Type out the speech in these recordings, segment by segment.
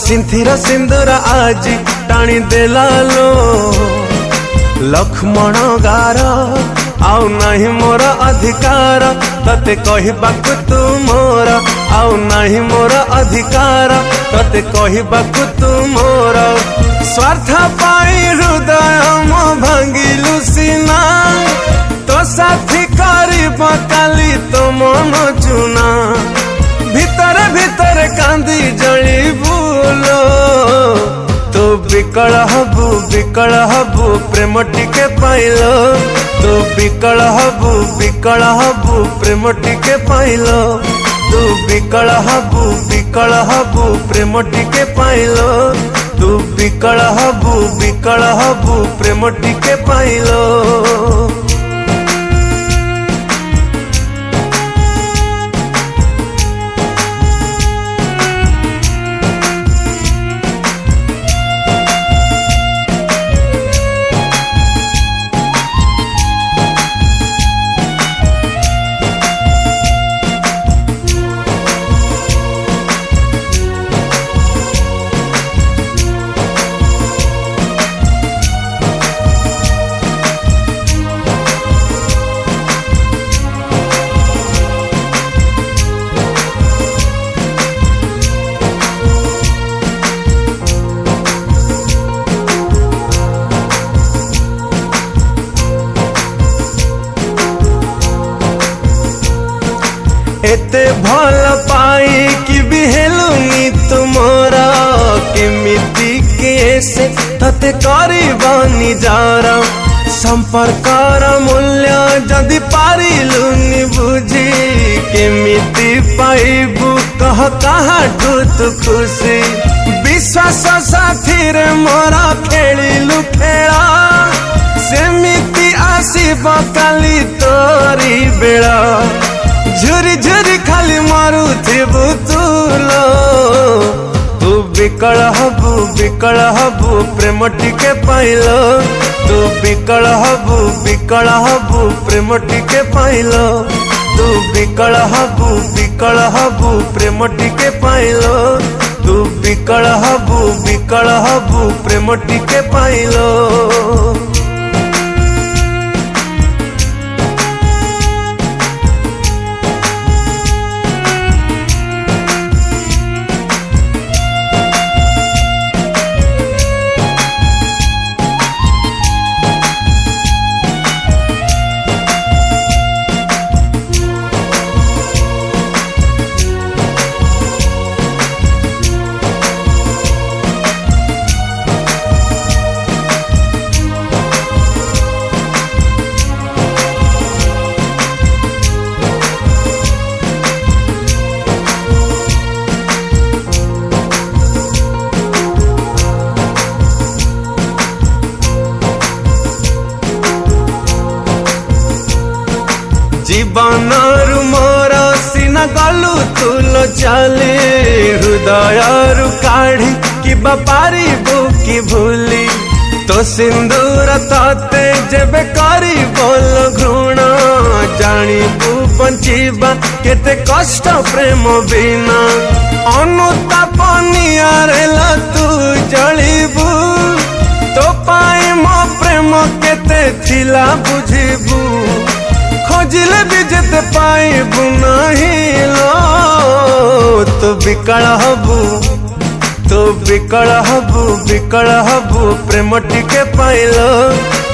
सिंथिर सिंदूर आज टाणी देलालो लक्ष्मण गार आउ नहीं मोर अधिकार तते कहबाकु तू मोर आउ नहीं मोर अधिकार तते कहबाकु तू मोर स्वार्थ पाई हृदय मो भांगिलु सीना तो साथी करिब काली तो मन चुना भीतर भीतर कांदी जली बुलो तू विकल हबु प्रेम टिके पाइलो तू विकल हबु प्रेम टिके पाइलो तू विकल हबु प्रेम टिके पाइलो तू विकल हबु प्रेम टिके पाइलो। एते भल पाई कि बिहेलुनी तुमरा केमिति केसे तते करबनी जार संपर्कर मूल्य जदि पारिलुनी बुझी केमिति पाइबु कह काहाठु तू खुशी विश्वास साथी रे मोरा खेलिलु खेला सेमिति आसीब काली तोरी बेला झुरी झुरी खाली मारू थिबु तुलो तू विकल हबु प्रेम टिके पाइलो तू विकल हबु प्रेम टिके पाइलो तू विकल हबु प्रेम टिके पाइलो तू विकल हबु प्रेम टिके पाइलो। जीवन मोर सीना गलु तुलो चली हृदय काढ़ी कि पारिबु कि भूली तो सिंदूर तते जेबे करी बोल घृण जानिबु बंचिबा केते कष्ट प्रेम बिना अनुताप नियारे तू जलिबु तो पाई मो प्रेम केते थिला बुझिबु खोजिले भी जेते पाइबु नहीं लो तो विकल हबु प्रेम टिके पाइलो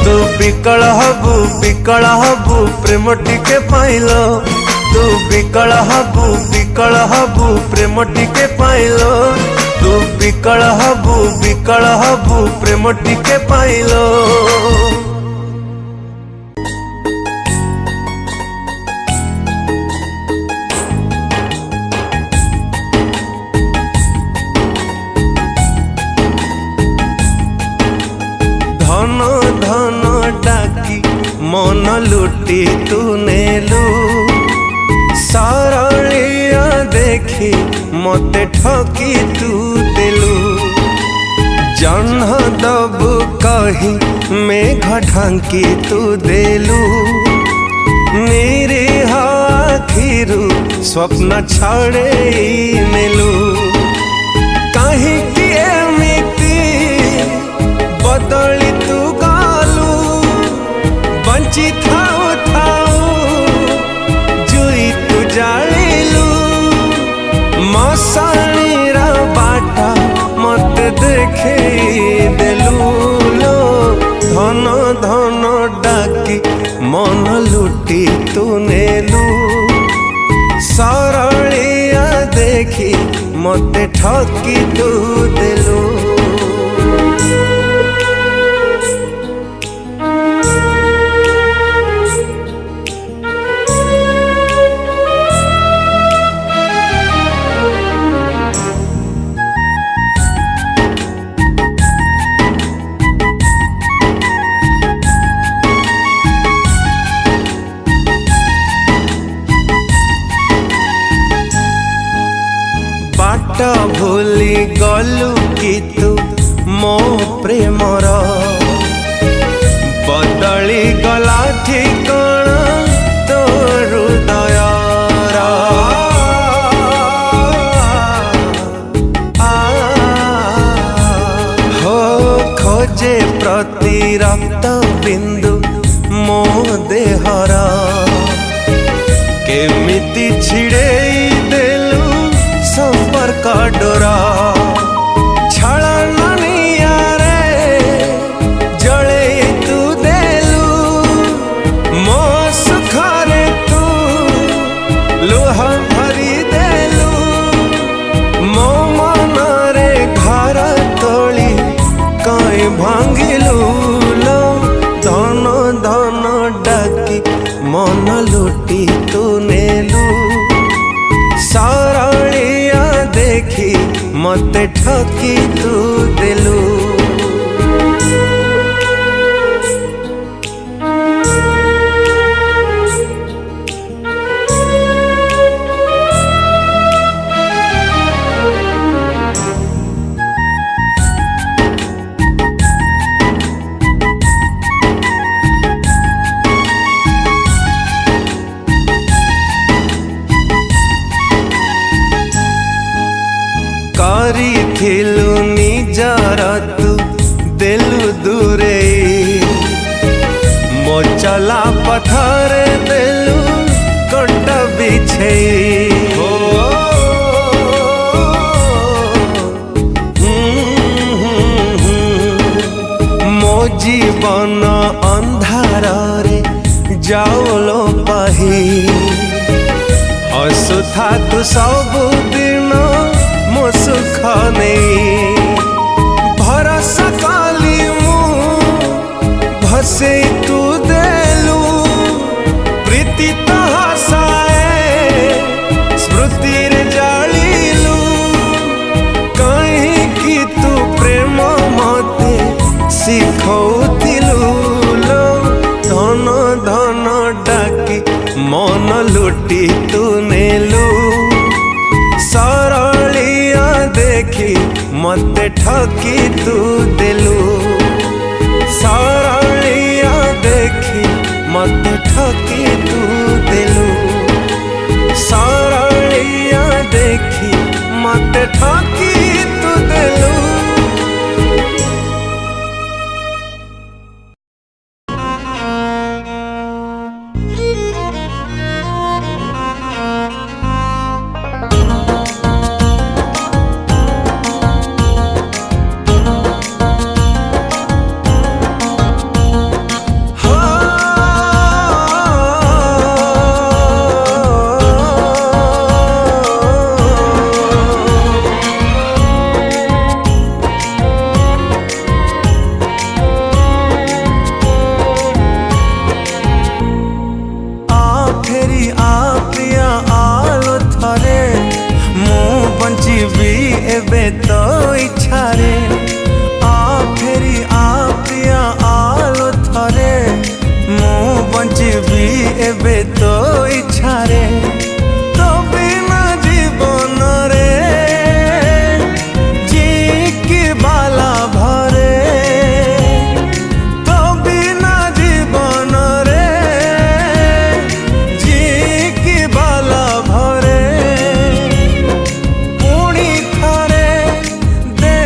तू विकल हबु प्रेम टिके पाइलो तू विकल हबु प्रेम टिके पाइलो तू विकल हबु प्रेम टिके पाइलो। मन लुटी तू नेलु सरलिया देखी मते ठकी तू देलु जन्ह दबु कही मेघ ढांकी तू देलु निरीह आखिरु स्वप्न छड़े नेलु कहीं की मते ठकी तू देलू। बाट भूली गलु कि तू मो प्रेमर बदली गला ठिकाना तो हृदयर। हो खोजे प्रति रक्त बिंदु मो देहर केमिति छिड़ेई देलु संपर्क डोरा। छलनिया रे जले तू देलु मो सुखरे तू लुह भरी देलु। मो मन रे घर तोली कई भांगिलु लो। धन धन डाकी मन लुटी तू नेलु। सरलिया देखी मते ठकी तू देलू। करिथिलु निजर तू देलु दूरे। मो चला पथरे देलु कट बिछे। मो जीवन अंधार रे जाओलो पाही। हसुथा तू सबुदिन मो सुख नहीं। भरोसा काली मु भसे तू देलु। प्रीति तो हसाए स्मृति रे जालिलु। कहीं कि तू प्रेम मते शिखौथिलु लो। धन धन डाकी मन लुटी तू नेलु। सरलिया देखी मते ठकी तू देलू। सरलिया देखी मते ठकी तू देलू। सरलिया देखी मते ठकी तू देलू। एबे तो इच्छा रे आ फेरी आ प्रिया आलो थरे। मु बंचबी एबे तो इच्छा रे। तो बिना जीवन रे जी की बाला भरे। तो बिना जीवन रे जी की बाला भरे। पुणी थरे दे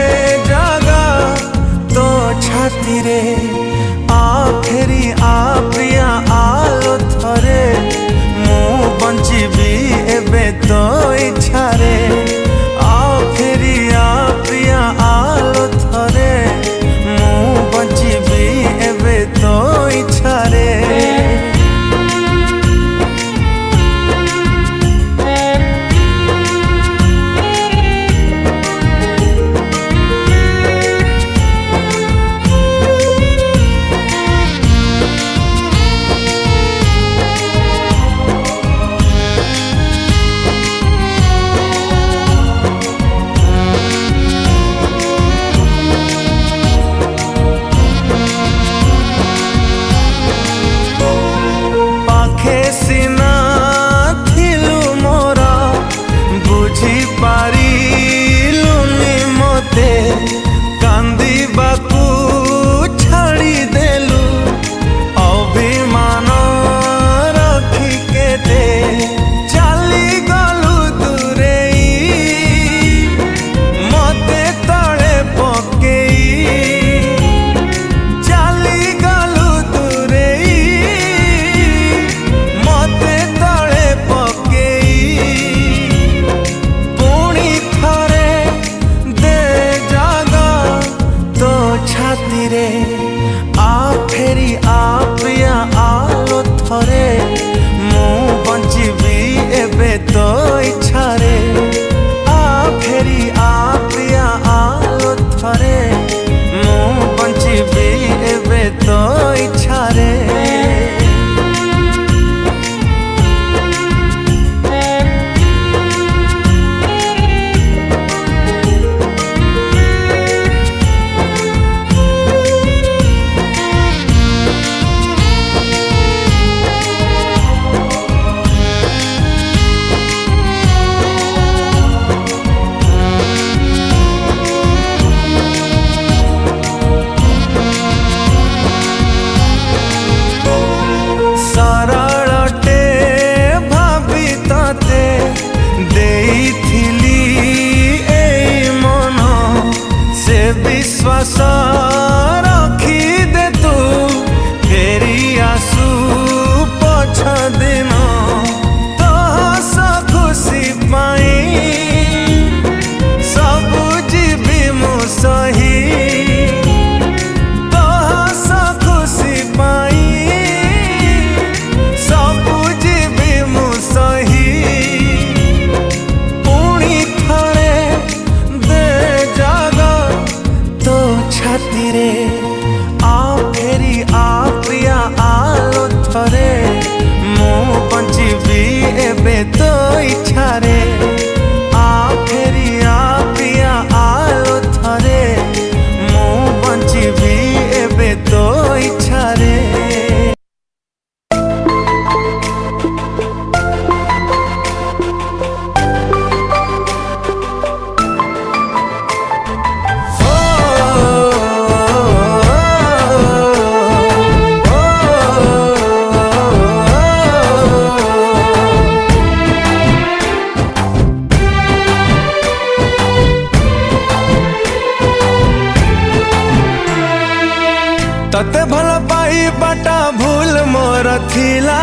बाटा भूल मोर थिला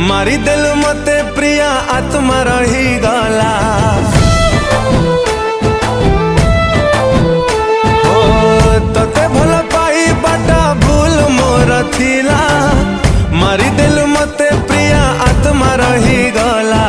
मारी देलु मते प्रिया आत्मा रही गला हो तते भल पाई बाटा भूल मोर थिला मारी देलु मते प्रिया आत्मा रही गला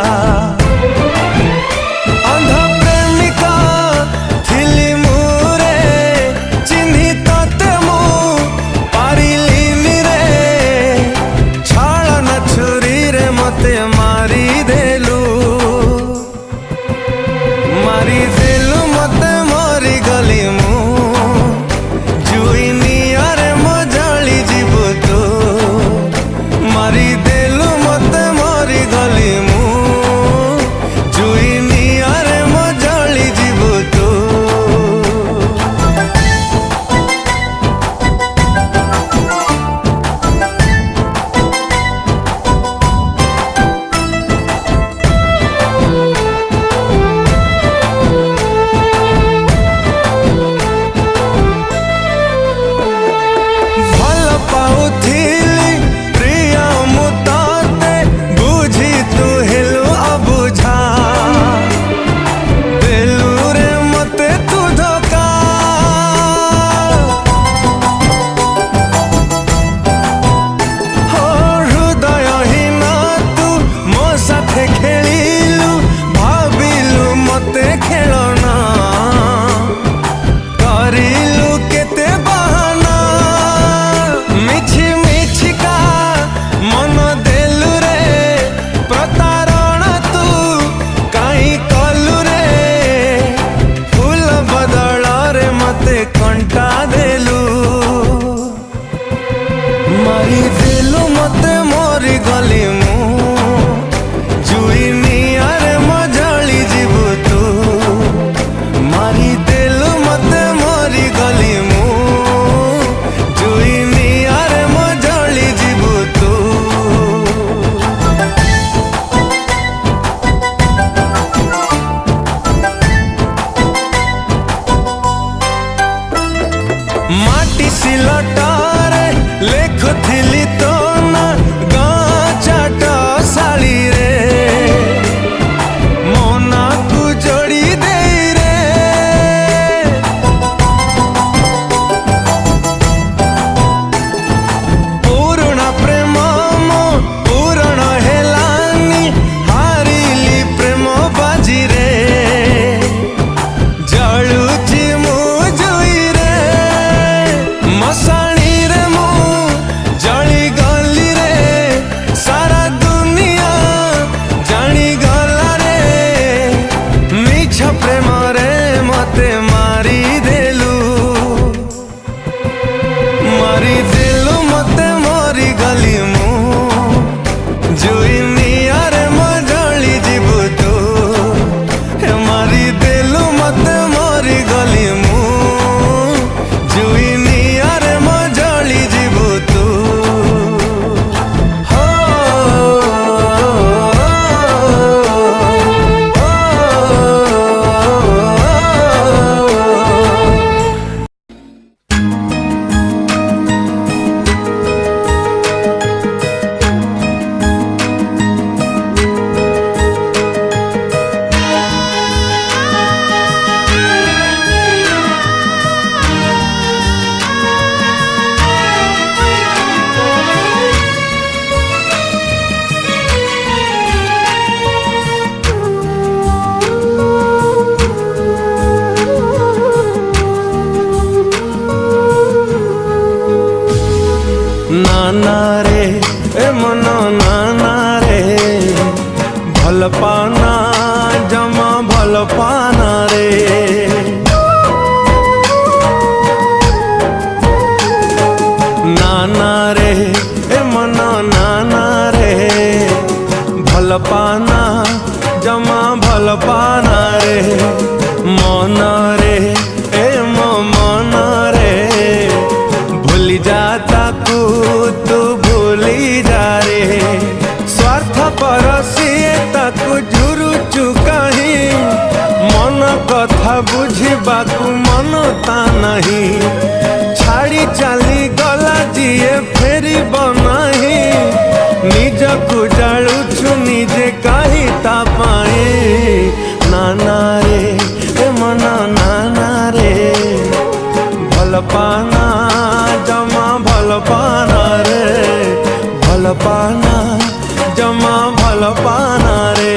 कंटा देलु मारी देलु मते मोरी गली मु जुई नियारे मजली जीवु तू मारी देलु मते मोरी गली मु जुई नियारे मजली जीवु तू माटी सिलटारे लेखुथिली तो ना गाँ चाट साली रे मोना को जोड़ी दे रे पुराना प्रेम मो पुराना हेलानी हारिली प्रेम बाजी रे जलुची मु मसाणी रे मु जली गली रे सारा दुनिया जानी गला रे मिछ प्रेम रे मते मारी देलु मते मोरी गली मु जुई नियारे मजली जीवु तू मारी देलु मते मोरी गली मु जुई नाना रे ए मनो नाना रे भल पाना जमा भल पाना रे नाना रे ए मनो नाना रे भल पाना जमा भल पाना रे मन रे ए मो मन रे भूली जाता तू भूली जा रे स्वार्थ पर सिए ताकू झुरुचु कहीं मन कथा बुझिबाकू मन ता नहीं छाड़ी चली गला जिए फेरी जीव नाही निजकु जालुछु निजे कही ता पाए नाना रे ए मन नाना रे भल पाना जमा भल पाना रे भल पाना जमा भल पाना रे।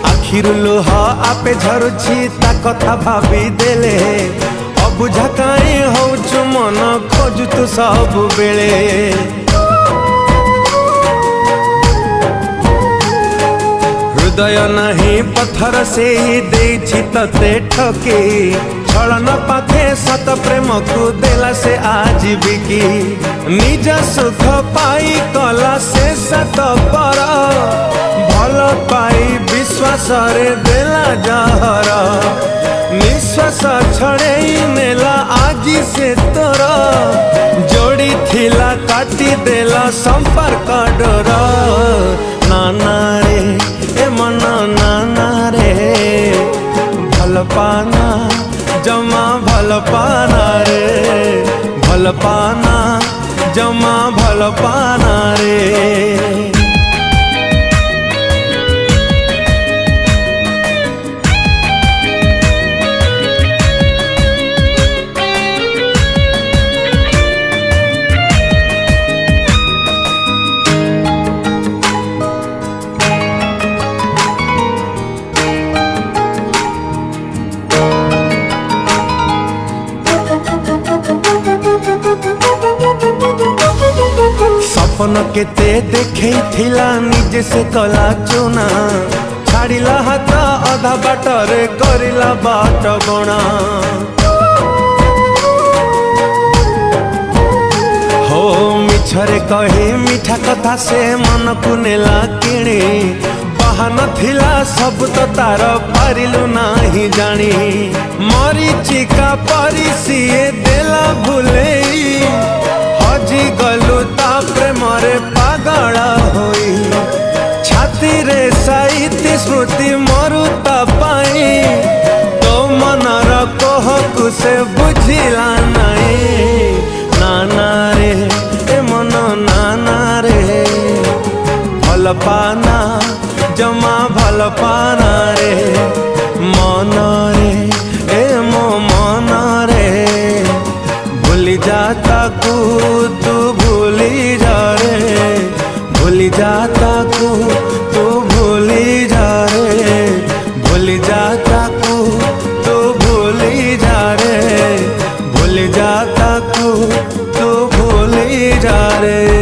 आखिर लुह आपे झरुछि ता कथा भाभी देले अबुझा काई होउछु मन खोजु तु सब बेले हृदय नहीं पत्थर से ही देछि तते ठके छलन पाखे सत प्रेम को देला से आज बिकी निज सुख पाई कला से सत पर भल पाई विश्वास रे देला जहर निश्वास छड़े नेला आज से तोर जोड़ी थिला काटी देला संपर्क डोर नाना रे ए मन नाना रे भल पाना जमा भल पाना रे भल पाना जमा भल पाना रे। सपन केते देखे थिला निजे से कला चुना छाड़िला हाथ अधा बाटरे करिला बाट बणा हो मिछरे कहे मीठा कथा से मन को नेला किणी बाहन थिला सब तो तार पारिलु नाही जानी मरीचिका परी सिए देला भुलेई हजी गलु ता प्रेम रे पागल होई छाती रे साहित्य स्मृति मरुता पाई तो मनर कोहकु से बुझिला नहीं नाना रे ए मन नाना रे भल पाना जमा भल पाना रे मन रे ए मो मन रे भूली जाता को तू भूली जा रे भूली जाता को तू भूली जा रे भूली जाता को तू भूली जा रे भूली जाता को तू भूली जा रे।